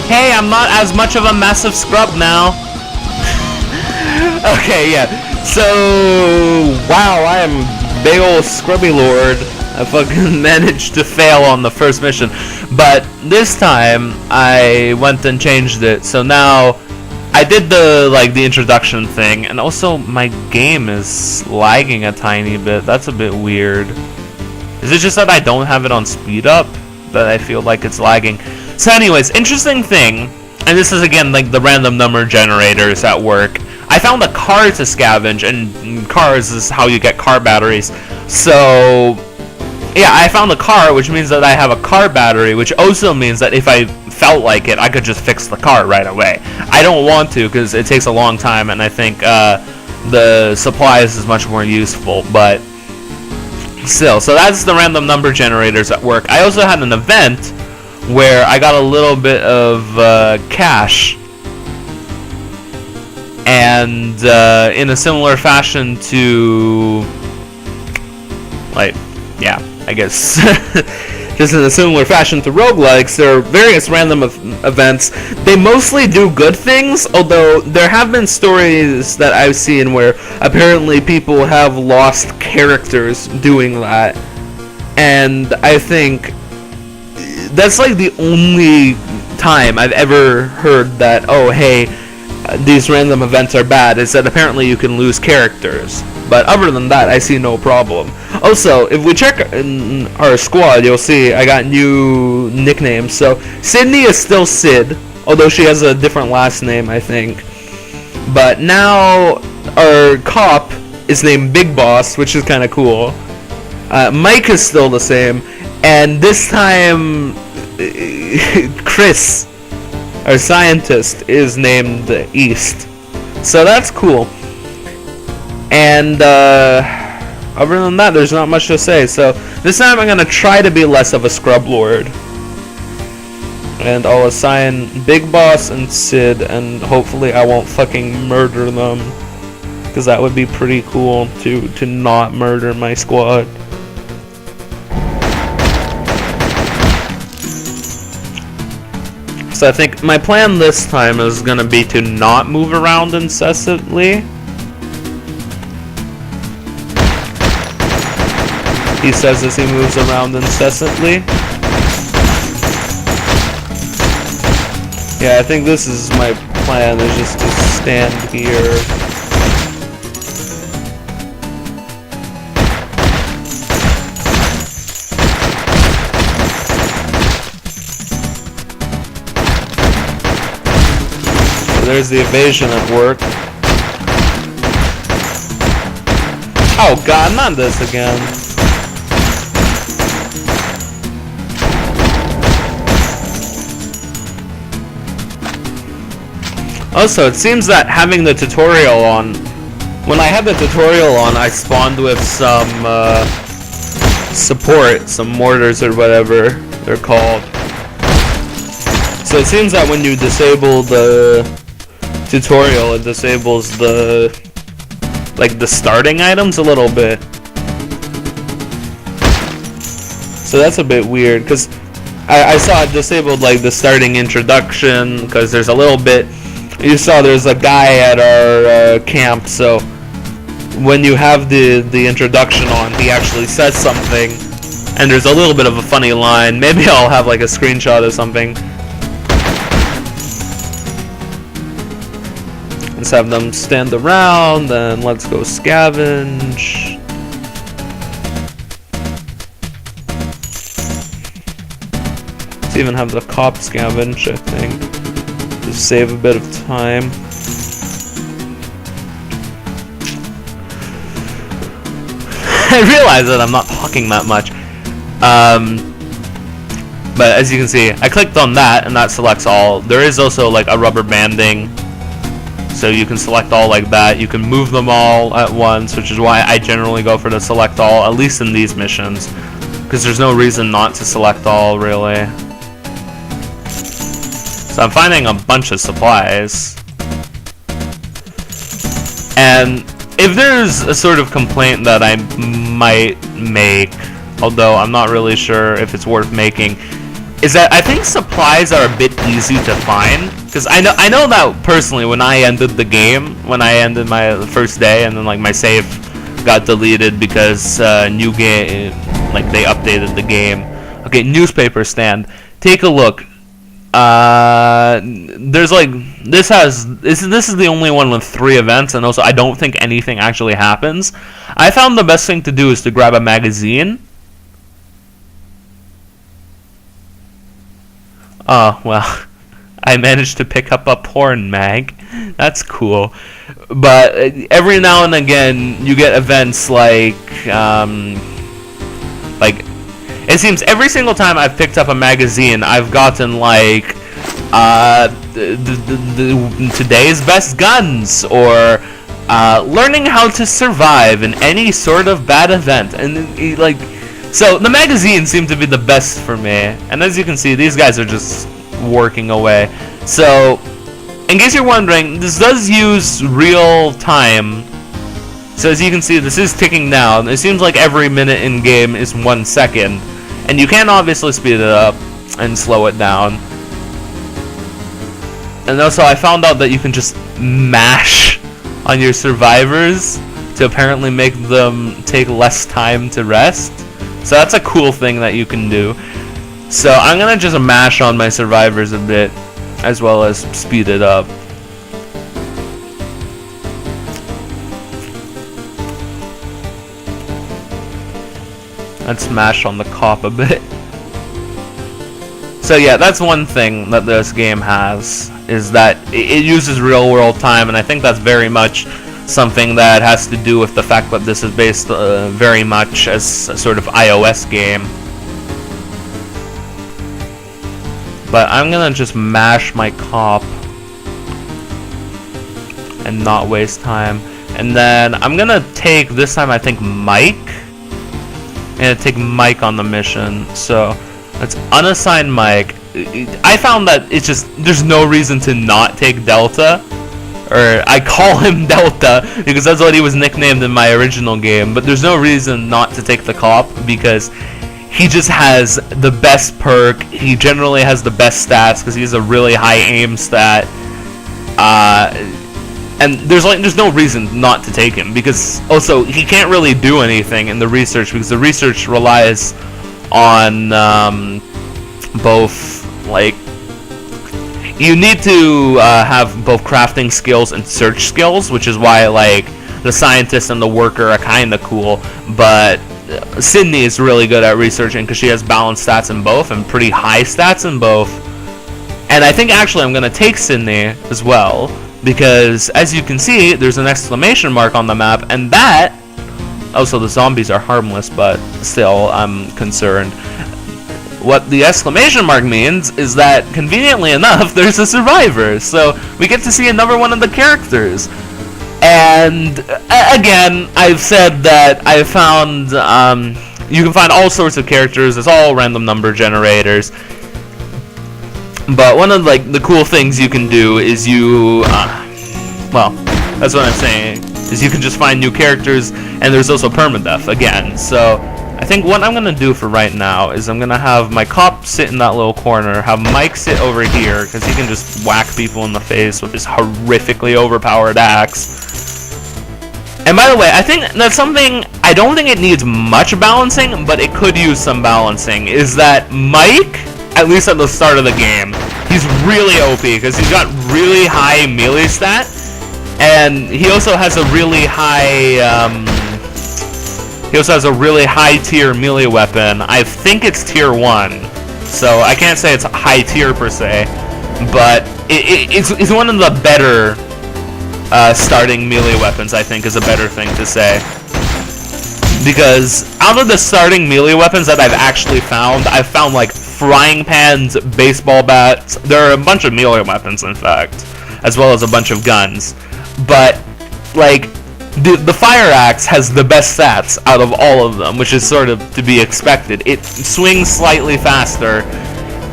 Hey, I'm not as much of a massive scrub now. Okay, yeah. So, wow, I am big ol' scrubby lord. I fucking managed to fail on the first mission, but this time I went and changed it. So now I did the introduction thing, and also my game is lagging a tiny bit. That's a bit weird. Is it just that I don't have it on speed up that I feel like it's lagging? So anyways, interesting thing, and this is again like the random number generators at work. I found a car to scavenge, and cars is how you get car batteries. So yeah, I found a car, which means that I have a car battery, which also means that if I felt like it, I could just fix the car right away. I don't want to because it takes a long time, and I think the supplies is much more useful, but still. So that's the random number generators at work. I also had an event where I got a little bit of cash, and in a similar fashion to, like, yeah, I guess just in a similar fashion to roguelikes, there are various random events. They mostly do good things, although there have been stories that I've seen where apparently people have lost characters doing that, and I think that's like the only time I've ever heard that, oh hey, these random events are bad, is that apparently you can lose characters. But other than that, I see no problem. Also, if we check in our squad, you'll see I got new nicknames. So Sydney is still Sid, although she has a different last name, I think. But now our cop is named Big Boss, which is kind of cool. Mike is still the same, and this time Chris, our scientist, is named East. So that's cool. And other than that, there's not much to say. So this time I'm gonna try to be less of a scrub lord, and I'll assign Big Boss and Sid, and hopefully I won't fucking murder them, because that would be pretty cool to not murder my squad. So I think my plan this time is gonna be to not move around incessantly. He says as he moves around incessantly. Yeah, I think this is my plan, is just to stand here. So there's the evasion at work. Oh god, not this again. Also, it seems that having the tutorial on, when I had the tutorial on, I spawned with some support, some mortars or whatever they're called. So it seems that when you disable the tutorial, it disables the starting items a little bit. So that's a bit weird, because I saw it disabled like the starting introduction, because there's a little bit. You saw there's a guy at our camp, so when you have the introduction on, he actually says something, and there's a little bit of a funny line. Maybe I'll have like a screenshot or something. Let's have them stand around, then let's go scavenge. Let's even have the cop scavenge, I think. Save a bit of time. I realize that I'm not talking that much. But as you can see, I clicked on that and that selects all. There is also like a rubber banding, so you can select all like that. You can move them all at once, which is why I generally go for the select all, at least in these missions, because there's no reason not to select all, really. So I'm finding a bunch of supplies, and if there's a sort of complaint that I might make, although I'm not really sure if it's worth making, is that I think supplies are a bit easy to find, because I know that personally when I ended the game, when I ended my first day, and then like my save got deleted because new game, like they updated the game. Okay, newspaper stand. Take a look. There's like this is the only one with 3 events, and also I don't think anything actually happens. I found the best thing to do is to grab a magazine. Oh, well, I managed to pick up a porn mag. That's cool. But every now and again, you get events like it seems every single time I've picked up a magazine, I've gotten like today's best guns, or learning how to survive in any sort of bad event, and like. So the magazines seem to be the best for me, and as you can see, these guys are just working away. So, in case you're wondering, this does use real time. So as you can see, this is ticking down. It seems like every minute in game is 1 second, and you can obviously speed it up and slow it down. And also, I found out that you can just mash on your survivors to apparently make them take less time to rest. So that's a cool thing that you can do. So I'm gonna just mash on my survivors a bit, as well as speed it up. Let's mash on the cop a bit. So yeah, that's one thing that this game has, is that it uses real world time, and I think that's very much something that has to do with the fact that this is based very much as a sort of iOS game. But I'm gonna just mash my cop and not waste time. And then I'm gonna take, this time I think, Mike. I'm gonna take Mike on the mission. So let's unassign Mike. I found that it's just, there's no reason to not take Delta. Or I call him Delta because that's what he was nicknamed in my original game, but there's no reason not to take the cop because he just has the best perk. He generally has the best stats because he has a really high aim stat. And there's no reason not to take him, because also he can't really do anything in the research because the research relies on both, like, you need to have both crafting skills and search skills, which is why, like, the scientist and the worker are kind of cool, but Sydney is really good at researching because she has balanced stats in both and pretty high stats in both. And I think actually I'm going to take Sydney as well, because as you can see, there's an exclamation mark on the map, and that, also the zombies are harmless, but still I'm concerned. What the exclamation mark means is that, conveniently enough, there's a survivor, so we get to see another one of the characters. And again, I've said that I found you can find all sorts of characters. It's all random number generators. But one of the cool things you can do is you, well, that's what I'm saying, is you can just find new characters, and there's also permadeath again. So I think what I'm gonna do for right now is I'm gonna have my cop sit in that little corner, have Mike sit over here, because he can just whack people in the face with his horrifically overpowered axe. And by the way, I think that's something, I don't think it needs much balancing, but it could use some balancing, is that Mike, at least at the start of the game, he's really OP, because he's got really high melee stat, and he also has a really high, tier melee weapon. I think it's tier 1, so I can't say it's high tier per se, but it's one of the better starting melee weapons, I think, is a better thing to say. Because out of the starting melee weapons that I've actually found, I've found like frying pans, baseball bats, there are a bunch of melee weapons in fact, as well as a bunch of guns. But like the fire axe has the best stats out of all of them, which is sort of to be expected. It swings slightly faster,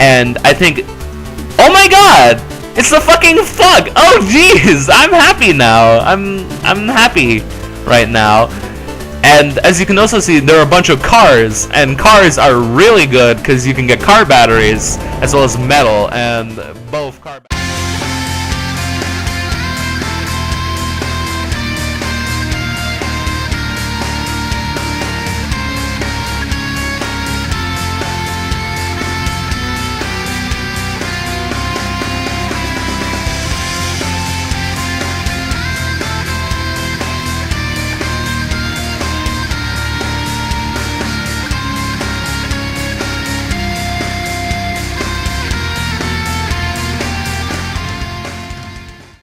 and I think, oh my god, it's the fucking fuck! Oh jeez, I'm happy now. I'm happy right now. And as you can also see, there are a bunch of cars, and cars are really good because you can get car batteries as well as metal, and both car batteries